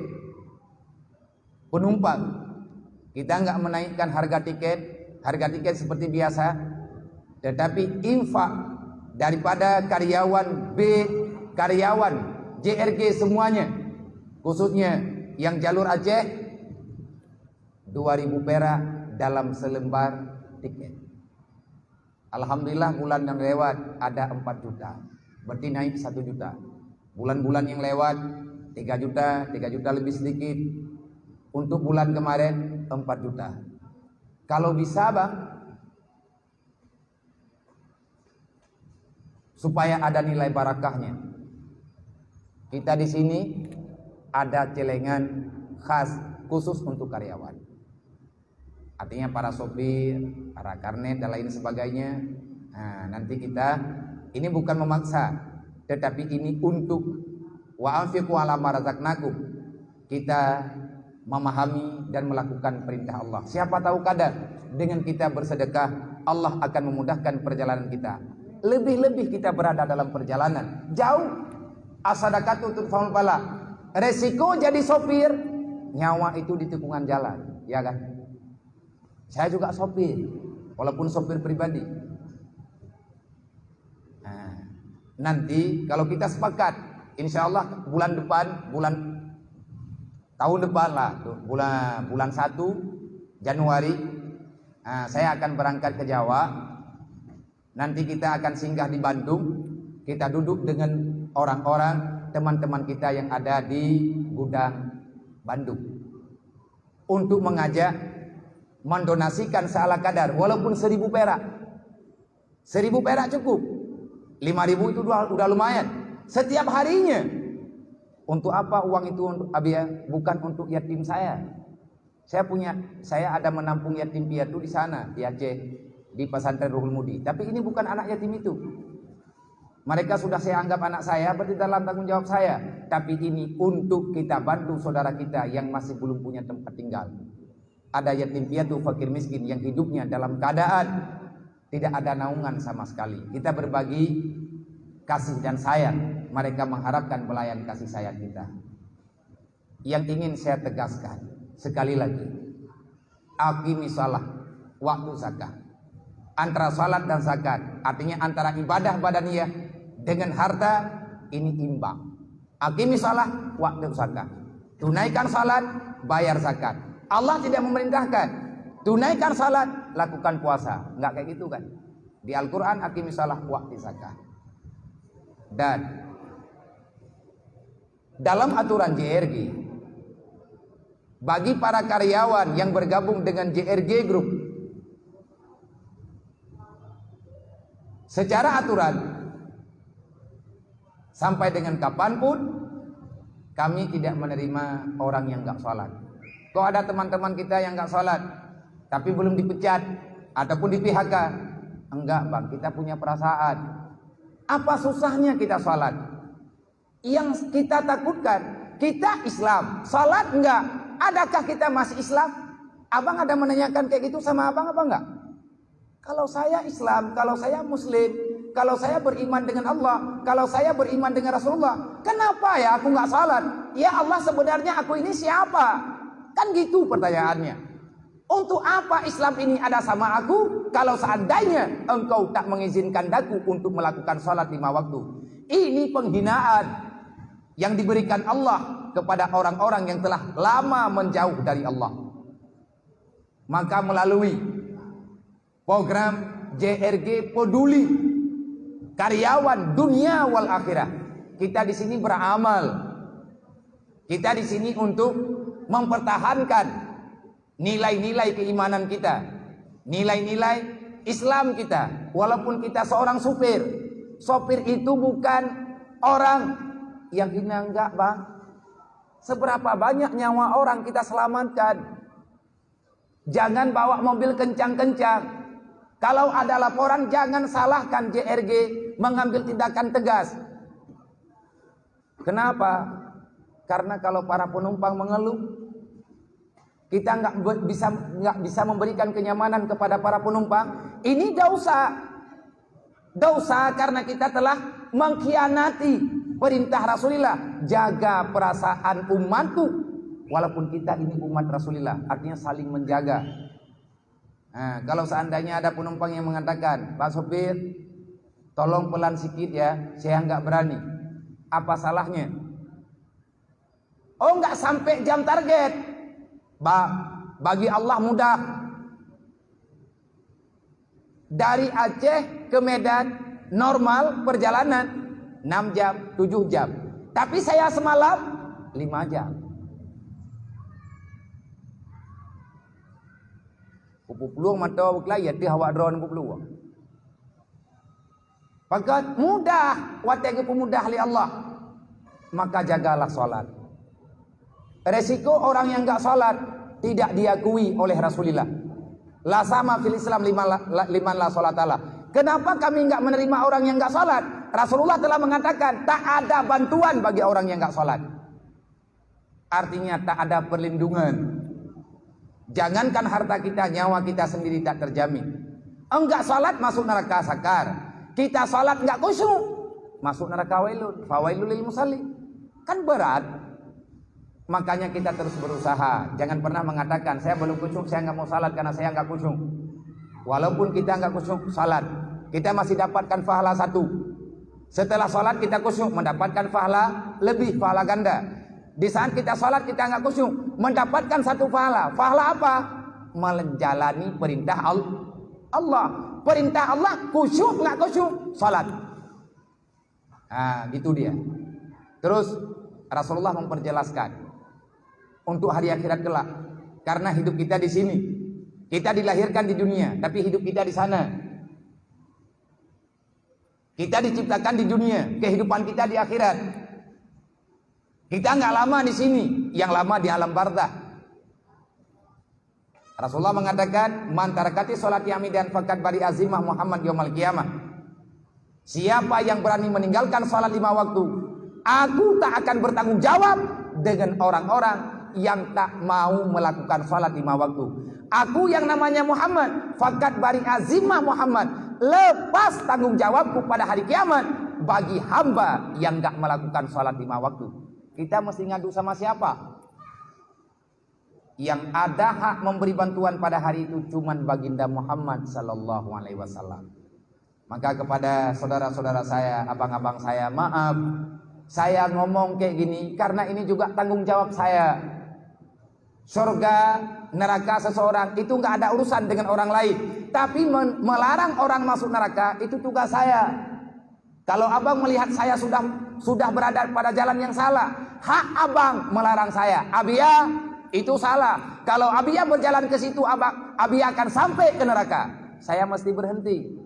penumpang. Kita nggak menaikkan harga tiket seperti biasa, tetapi infak daripada karyawan karyawan JRG semuanya, khususnya yang jalur Aceh, 2.000 perak dalam selembar tiket. Alhamdulillah bulan yang lewat ada 4 juta, berarti naik 1 juta. Bulan-bulan yang lewat 3 juta lebih sedikit. Untuk bulan kemarin 4 juta. Kalau bisa Bang, supaya ada nilai barakahnya, kita di sini ada celengan khas khusus untuk karyawan. Artinya para sopir, para karnet dan lain sebagainya. Nah, nanti kita ini bukan memaksa, tetapi ini untuk wa anfiqu ala ma razaqnakum. Kita memahami dan melakukan perintah Allah. Siapa tahu kadang dengan kita bersedekah Allah akan memudahkan perjalanan kita. Lebih-lebih kita berada dalam perjalanan jauh. As-sadaqatu tudfa'ul bala. Resiko jadi sopir, nyawa itu di tikungan jalan, ya kan? Saya juga sopir, walaupun sopir pribadi. Nah, nanti kalau kita sepakat, insya Allah bulan depan, tahun depan lah, bulan 1 Januari, saya akan berangkat ke Jawa. Nanti kita akan singgah di Bandung. Kita duduk dengan orang-orang, teman-teman kita yang ada di gudang Bandung, untuk mengajak mendonasikan seala kadar, walaupun 1.000 perak. 1.000 perak cukup. 5.000 itu udah lumayan. Setiap harinya. Untuk apa uang itu untuk Abia? Bukan untuk yatim saya. Saya ada menampung yatim piatu di sana, di Aceh, di pesantren Ruhul Mudi. Tapi ini bukan anak yatim itu. Mereka sudah saya anggap anak saya, berarti dalam tanggung jawab saya. Tapi ini untuk kita bantu saudara kita yang masih belum punya tempat tinggal. Ada yatim piatu, fakir miskin yang hidupnya dalam keadaan tidak ada naungan sama sekali. Kita berbagi kasih dan sayang. Mereka mengharapkan pelayan kasih sayang kita. Yang ingin saya tegaskan sekali lagi, aqimi shalah waktu zakat. Antara salat dan zakat, artinya antara ibadah badaniyah dengan harta, ini imbang. Aqimi shalah waktu zakat. Tunaikan salat, bayar zakat. Allah tidak memerintahkan tunaikan salat, lakukan puasa. Enggak kayak gitu kan. Di Al-Quran aqimi shalah waqti zakat. Dan dalam aturan JRG, bagi para karyawan yang bergabung dengan JRG Group, secara aturan sampai dengan kapanpun kami tidak menerima orang yang enggak sholat. Kok ada teman-teman kita yang nggak sholat, tapi belum dipecat ataupun di PHK? Enggak bang, kita punya perasaan. Apa susahnya kita sholat? Yang kita takutkan, kita Islam, sholat enggak. Adakah kita masih Islam? Abang ada menanyakan kayak gitu sama abang apa enggak? Kalau saya Islam, kalau saya Muslim, kalau saya beriman dengan Allah, kalau saya beriman dengan Rasulullah, kenapa ya aku nggak sholat? Ya Allah, sebenarnya aku ini siapa? Kan gitu pertanyaannya. Untuk apa Islam ini ada sama aku kalau seandainya engkau tak mengizinkan daku untuk melakukan sholat 5 waktu? Ini penghinaan yang diberikan Allah kepada orang-orang yang telah lama menjauh dari Allah. Maka melalui program JRG Peduli Karyawan Dunia wal Akhirah, kita di sini beramal. Kita di sini untuk mempertahankan nilai-nilai keimanan kita, nilai-nilai Islam kita. Walaupun kita seorang supir, sopir itu bukan orang yang hina, enggak bang. Seberapa banyak nyawa orang kita selamatkan. Jangan bawa mobil kencang-kencang. Kalau ada laporan, jangan salahkan JRG mengambil tindakan tegas. Kenapa? Karena kalau para penumpang mengeluh, kita nggak bisa memberikan kenyamanan kepada para penumpang. Ini dosa karena kita telah mengkhianati perintah Rasulullah. Jaga perasaan umatku, walaupun kita ini umat Rasulullah, artinya saling menjaga. Nah, kalau seandainya ada penumpang yang mengatakan, Pak sopir, tolong pelan sedikit ya, saya nggak berani. Apa salahnya? Oh, nggak sampai jam target. Bagi Allah mudah. Dari Aceh ke Medan normal perjalanan 6 jam, 7 jam. Tapi saya semalam 5 jam. Kupu peluang mata berkelayat di hawa drone kupu peluang. Pakat mudah, watega pemudah li Allah. Maka jagalah salat. Resiko orang yang enggak salat tidak diakui oleh Rasulullah. La sama fil Islam liman la sholatalah. Kenapa kami enggak menerima orang yang enggak salat? Rasulullah telah mengatakan tak ada bantuan bagi orang yang enggak salat. Artinya tak ada perlindungan. Jangankan harta kita, nyawa kita sendiri tak terjamin. Enggak salat masuk neraka sakar. Kita salat enggak khusyuk, masuk neraka wailun. Fawailul lil musalli. Kan berat. Makanya kita terus berusaha. Jangan pernah mengatakan saya belum khusyuk, saya enggak mau salat karena saya enggak khusyuk. Walaupun kita enggak khusyuk salat, kita masih dapatkan pahala 1. Setelah salat kita khusyuk, mendapatkan pahala lebih, pahala ganda. Di saat kita salat kita enggak khusyuk, mendapatkan 1 pahala. Pahala apa? Menjalani perintah Allah. Perintah Allah khusyuk enggak khusyuk, salat. Nah, gitu dia. Terus Rasulullah memperjelaskan untuk hari akhirat kelak. Karena hidup kita di sini. Kita dilahirkan di dunia, tapi hidup kita di sana. Kita diciptakan di dunia, kehidupan kita di akhirat. Kita nggak lama di sini, yang lama di alam barzah. Rasulullah mengatakan, "Man tarakati sholati amidan faqad bari azimah Muhammad yaumil qiyamah." Siapa yang berani meninggalkan salat 5 waktu, aku tak akan bertanggung jawab dengan orang-orang yang tak mau melakukan salat 5 waktu. Aku yang namanya Muhammad, faqad bari azimah Muhammad, lepas tanggung jawabku pada hari kiamat bagi hamba yang enggak melakukan salat 5 waktu. Kita mesti ngadu sama siapa? Yang ada hak memberi bantuan pada hari itu cuman baginda Muhammad sallallahu alaihi wasallam. Maka kepada saudara-saudara saya, abang-abang saya, maaf saya ngomong kayak gini karena ini juga tanggung jawab saya. Surga, neraka seseorang itu nggak ada urusan dengan orang lain, tapi melarang orang masuk neraka itu tugas saya. Kalau abang melihat saya sudah berada pada jalan yang salah, hak abang melarang saya. Abia itu salah. Kalau Abia berjalan ke situ, Abia akan sampai ke neraka. Saya mesti berhenti.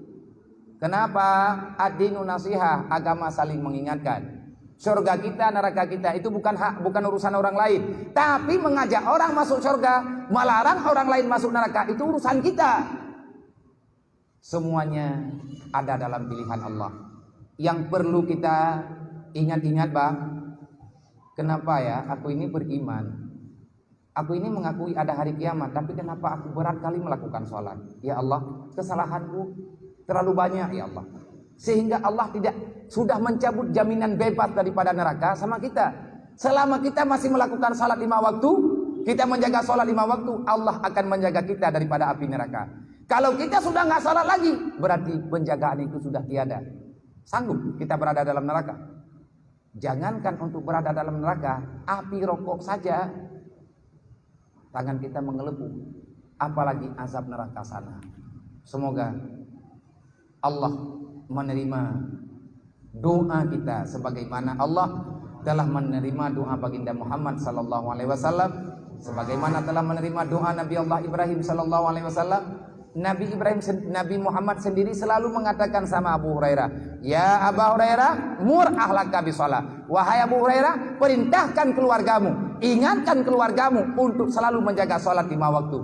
Kenapa? Ad-dinu nasihah, agama saling mengingatkan. Surga kita, neraka kita itu bukan urusan orang lain. Tapi mengajak orang masuk surga, melarang orang lain masuk neraka itu urusan kita. Semuanya ada dalam pilihan Allah. Yang perlu kita ingat-ingat, Bang. Kenapa ya aku ini beriman? Aku ini mengakui ada hari kiamat, tapi kenapa aku berat kali melakukan sholat? Ya Allah, kesalahanku terlalu banyak ya Allah. Sehingga Allah sudah mencabut jaminan bebas daripada neraka sama kita. Selama kita masih melakukan sholat 5 waktu, kita menjaga sholat 5 waktu, Allah akan menjaga kita daripada api neraka. Kalau kita sudah nggak sholat lagi, berarti penjagaan itu sudah tiada. Sanggup kita berada dalam neraka? Jangankan untuk berada dalam neraka, api rokok saja tangan kita mengelebu, apalagi azab neraka sana. Semoga Allah menerima doa kita sebagaimana Allah telah menerima doa baginda Muhammad sallallahu alaihi wasallam, sebagaimana telah menerima doa Nabi Allah Ibrahim sallallahu alaihi wasallam. Nabi Muhammad sendiri selalu mengatakan sama Abu Hurairah, "Ya Abu Hurairah, mur ahlaka bisalah." Wahai Abu Hurairah, perintahkan keluargamu, ingatkan keluargamu untuk selalu menjaga salat 5 waktu.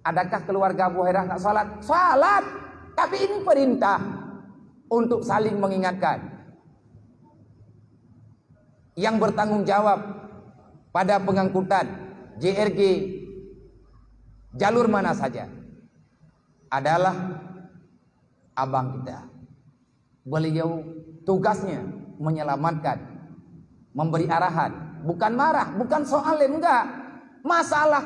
Adakah keluarga Abu Hurairah enggak salat? Salat. Tapi ini perintah untuk saling mengingatkan. Yang bertanggung jawab pada pengangkutan JRG jalur mana saja adalah abang kita. Beliau tugasnya menyelamatkan, memberi arahan, bukan marah, bukan soalim, enggak. Masalah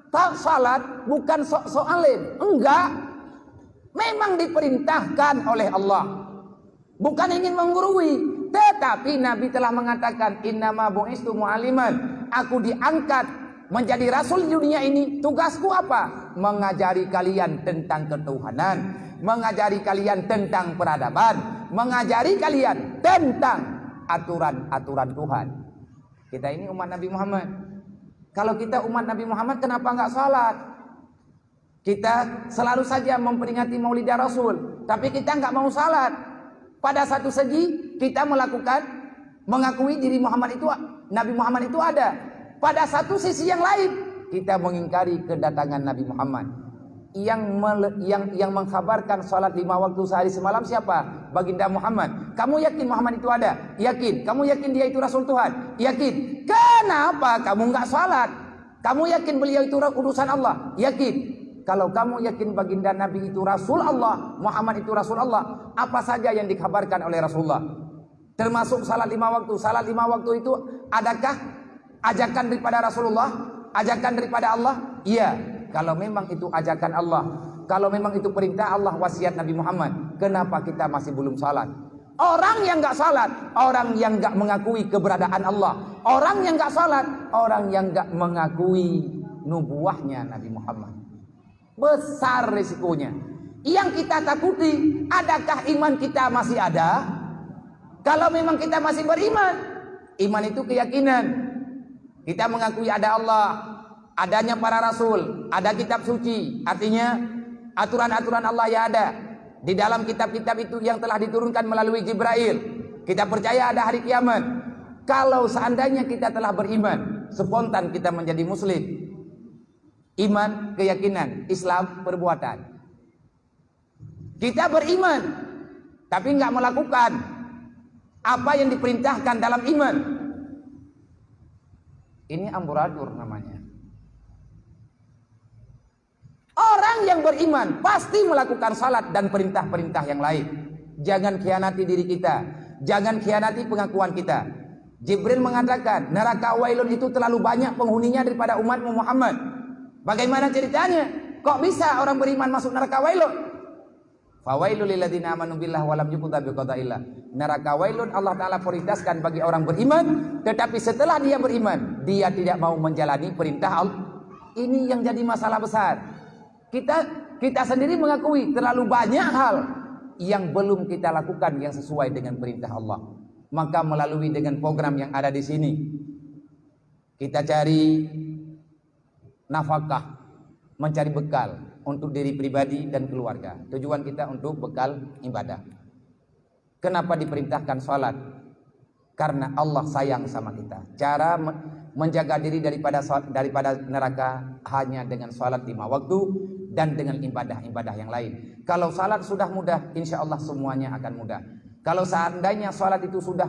tak salat bukan soalim, enggak. Memang diperintahkan oleh Allah, bukan ingin menggurui. Tetapi Nabi telah mengatakan, innama bu'istu mu'aliman, aku diangkat menjadi rasul di dunia ini. Tugasku apa? Mengajari kalian tentang ketuhanan, mengajari kalian tentang peradaban, mengajari kalian tentang aturan-aturan Tuhan. Kita ini umat Nabi Muhammad. Kalau kita umat Nabi Muhammad, kenapa enggak salat? Kita selalu saja memperingati Maulidah Rasul, tapi kita enggak mau salat. Pada satu segi kita mengakui diri Nabi Muhammad itu ada. Pada satu sisi yang lain kita mengingkari kedatangan Nabi Muhammad. yang mengkhabarkan salat 5 waktu sehari semalam siapa? Baginda Muhammad. Kamu yakin Muhammad itu ada? Yakin. Kamu yakin dia itu Rasul Tuhan? Yakin. Kenapa kamu nggak salat? Kamu yakin beliau itu utusan Allah? Yakin. Kalau kamu yakin baginda Nabi itu Rasul Allah, Muhammad itu Rasul Allah, apa saja yang dikabarkan oleh Rasulullah, termasuk salat 5 waktu. Salat 5 waktu itu adakah ajakan daripada Rasulullah? Ajakan daripada Allah? Iya. Kalau memang itu ajakan Allah, kalau memang itu perintah Allah, wasiat Nabi Muhammad, kenapa kita masih belum salat? Orang yang nggak salat, orang yang nggak mengakui keberadaan Allah, orang yang nggak salat, orang yang nggak mengakui nubuahnya Nabi Muhammad. Besar risikonya. Yang kita takuti, adakah iman kita masih ada? Kalau memang kita masih beriman, iman itu keyakinan. Kita mengakui ada Allah, adanya para rasul, ada kitab suci, artinya aturan-aturan Allah yang ada di dalam kitab-kitab itu yang telah diturunkan melalui Jibril. Kita percaya ada hari kiamat. Kalau seandainya kita telah beriman, spontan kita menjadi muslim. Iman, keyakinan, Islam, perbuatan. Kita beriman, tapi nggak melakukan apa yang diperintahkan dalam iman. Ini amburadur namanya. Orang yang beriman pasti melakukan salat dan perintah-perintah yang lain. Jangan khianati diri kita, jangan khianati pengakuan kita. Jibril mengatakan, neraka wailun itu terlalu banyak penghuninya daripada umatmu Muhammad. Bagaimana ceritanya? Kok bisa orang beriman masuk neraka wailun? Fawailul lil ladzina amanu billahi wa lam yuqda biqadaillah. Neraka wailun Allah Taala prioritaskan bagi orang beriman, tetapi setelah dia beriman, dia tidak mau menjalani perintah Allah. Ini yang jadi masalah besar. Kita sendiri mengakui terlalu banyak hal yang belum kita lakukan yang sesuai dengan perintah Allah. Maka melalui dengan program yang ada di sini, kita cari nafkah, mencari bekal untuk diri pribadi dan keluarga. Tujuan kita untuk bekal ibadah. Kenapa diperintahkan sholat? Karena Allah sayang sama kita. Cara menjaga diri daripada neraka hanya dengan sholat 5 waktu dan dengan ibadah-ibadah yang lain. Kalau sholat sudah mudah, insya Allah semuanya akan mudah. Kalau seandainya sholat itu sudah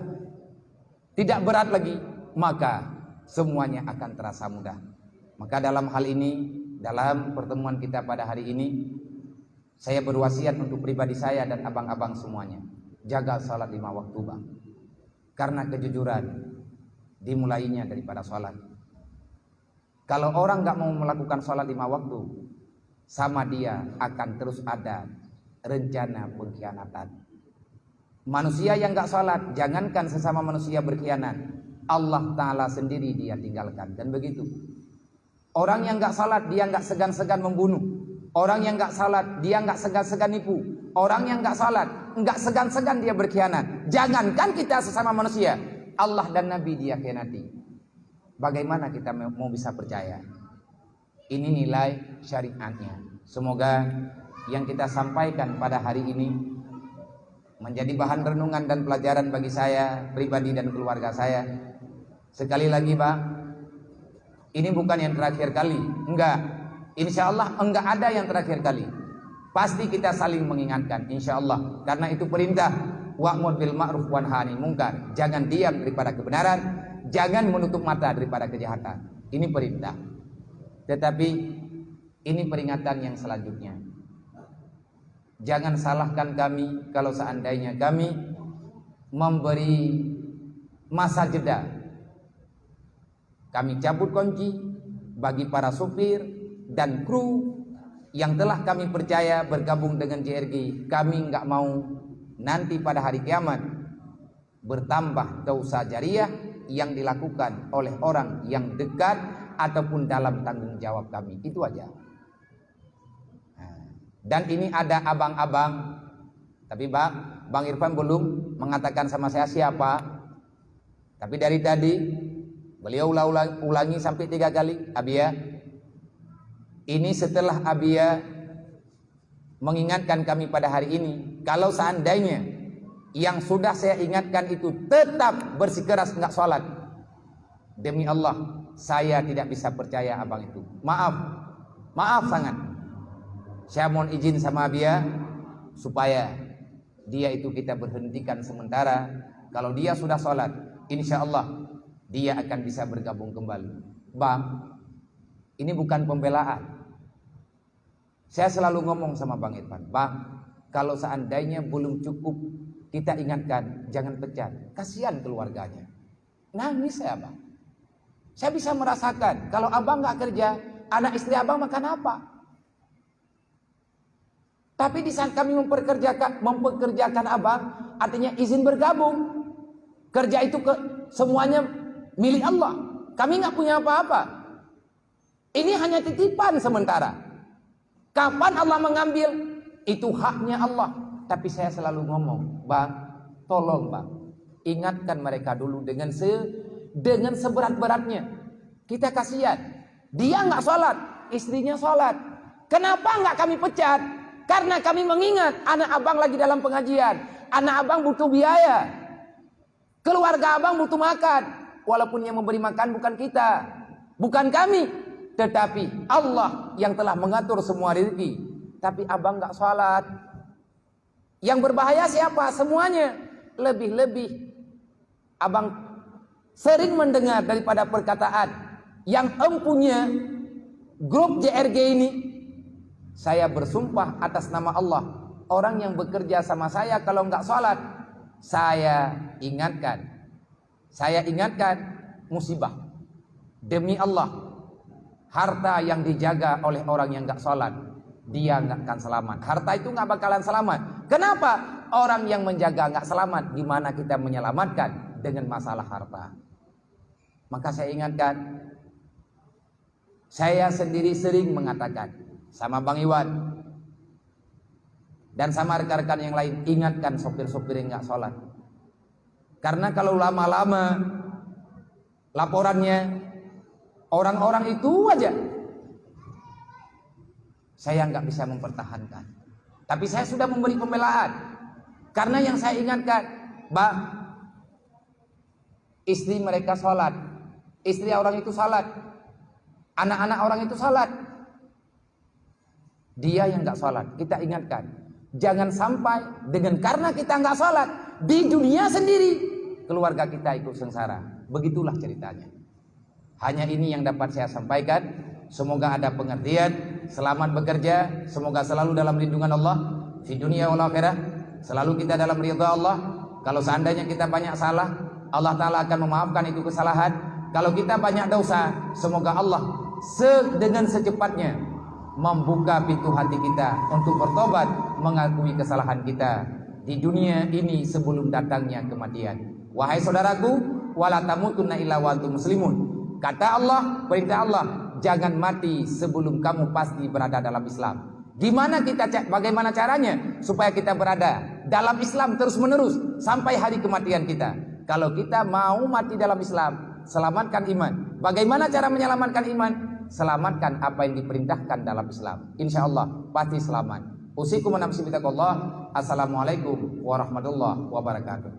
tidak berat lagi, maka semuanya akan terasa mudah. Maka dalam hal ini, dalam pertemuan kita pada hari ini, saya berwasiat untuk pribadi saya dan abang-abang semuanya, jaga salat 5 waktu, Bang. Karena kejujuran dimulainya daripada salat. Kalau orang gak mau melakukan salat 5 waktu, sama dia akan terus ada rencana pengkhianatan. Manusia yang gak salat, jangankan sesama manusia berkhianat, Allah Ta'ala sendiri dia tinggalkan. Dan begitu. Orang yang gak salat, dia gak segan-segan membunuh. Orang yang gak salat, dia gak segan-segan nipu. Orang yang gak salat, gak segan-segan dia berkhianat. Jangankan kita sesama manusia, Allah dan Nabi dia khianati. Bagaimana kita mau bisa percaya? Ini nilai syariatnya. Semoga yang kita sampaikan pada hari ini menjadi bahan renungan dan pelajaran bagi saya pribadi dan keluarga saya. Sekali lagi, Pak, ini bukan yang terakhir kali. Enggak. Insya Allah enggak ada yang terakhir kali. Pasti kita saling mengingatkan, insya Allah. Karena itu perintah, wa'mur bil ma'ruf wanha 'anil munkar. Jangan diam daripada kebenaran, jangan menutup mata daripada kejahatan. Ini perintah. Tetapi ini peringatan yang selanjutnya. Jangan salahkan kami kalau seandainya kami memberi masa jeda. Kami cabut kunci bagi para supir dan kru yang telah kami percaya bergabung dengan JRG. Kami nggak mau nanti pada hari kiamat bertambah dosa jariah yang dilakukan oleh orang yang dekat ataupun dalam tanggung jawab kami. Itu aja. Dan ini ada abang-abang, tapi Bang Irfan belum mengatakan sama saya siapa. Tapi dari tadi beliau ulangi sampai 3 kali, Abia. Ini setelah Abia mengingatkan kami pada hari ini, kalau seandainya yang sudah saya ingatkan itu tetap bersikeras enggak sholat, demi Allah saya tidak bisa percaya abang itu. Maaf sangat. Saya mohon izin sama dia supaya dia itu kita berhentikan sementara. Kalau dia sudah sholat, insya Allah dia akan bisa bergabung kembali. Bang, ini bukan pembelaan. Saya selalu ngomong sama Bang Irfan, Bang, kalau seandainya belum cukup, kita ingatkan, jangan pecat. Kasihan keluarganya. Nangis saya, Bang. Saya bisa merasakan, kalau abang gak kerja, anak istri abang makan apa? Tapi di saat kami mempekerjakan abang, artinya izin bergabung. Kerja itu semuanya milik Allah. Kami gak punya apa-apa. Ini hanya titipan sementara. Kapan Allah mengambil? Itu haknya Allah. Tapi saya selalu ngomong, Bang, tolong Bang, ingatkan mereka dulu dengan seberat-beratnya. Kita kasihan. Dia nggak sholat, istrinya sholat. Kenapa nggak kami pecat? Karena kami mengingat anak abang lagi dalam pengajian. Anak abang butuh biaya. Keluarga abang butuh makan. Walaupun yang memberi makan bukan kita, bukan kami, tetapi Allah yang telah mengatur semua rezeki. Tapi abang nggak sholat. Yang berbahaya siapa? Semuanya. Lebih-lebih abang sering mendengar daripada perkataan yang empunya grup JRG ini. Saya bersumpah atas nama Allah, orang yang bekerja sama saya kalau nggak sholat, saya ingatkan musibah. Demi Allah, harta yang dijaga oleh orang yang nggak sholat, dia nggak akan selamat. Harta itu nggak bakalan selamat. Kenapa? Orang yang menjaga nggak selamat, gimana kita menyelamatkan dengan masalah harta? Maka saya ingatkan, saya sendiri sering mengatakan sama Bang Iwan dan sama rekan-rekan yang lain, ingatkan sopir-sopir yang nggak sholat. Karena kalau lama-lama laporannya orang-orang itu aja, saya nggak bisa mempertahankan. Tapi saya sudah memberi pembelaan. Karena yang saya ingatkan, Bang, istri mereka sholat, istri orang itu sholat, anak-anak orang itu sholat, dia yang nggak sholat. Kita ingatkan, jangan sampai dengan karena kita nggak sholat di dunia sendiri, keluarga kita ikut sengsara. Begitulah ceritanya. Hanya ini yang dapat saya sampaikan. Semoga ada pengertian. Selamat bekerja. Semoga selalu dalam lindungan Allah di dunia wal akhirah. Selalu kita dalam ridha Allah. Kalau seandainya kita banyak salah, Allah Ta'ala akan memaafkan itu kesalahan. Kalau kita banyak dosa, semoga Allah dengan secepatnya membuka pintu hati kita untuk bertobat, mengakui kesalahan kita di dunia ini sebelum datangnya kematian. Wahai saudaraku, wala tamutunna illa wa antum muslimun. Kata Allah, perintah Allah, jangan mati sebelum kamu pasti berada dalam Islam. Bagaimana caranya supaya kita berada dalam Islam terus menerus sampai hari kematian kita? Kalau kita mau mati dalam Islam, selamatkan iman. Bagaimana cara menyelamatkan iman? Selamatkan apa yang diperintahkan dalam Islam. Insya Allah pasti selamat. Usikum wa nafsi bitaqwallah. Assalamualaikum warahmatullahi wabarakatuh.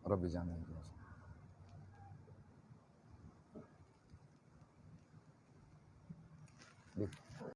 Rabbi jangan.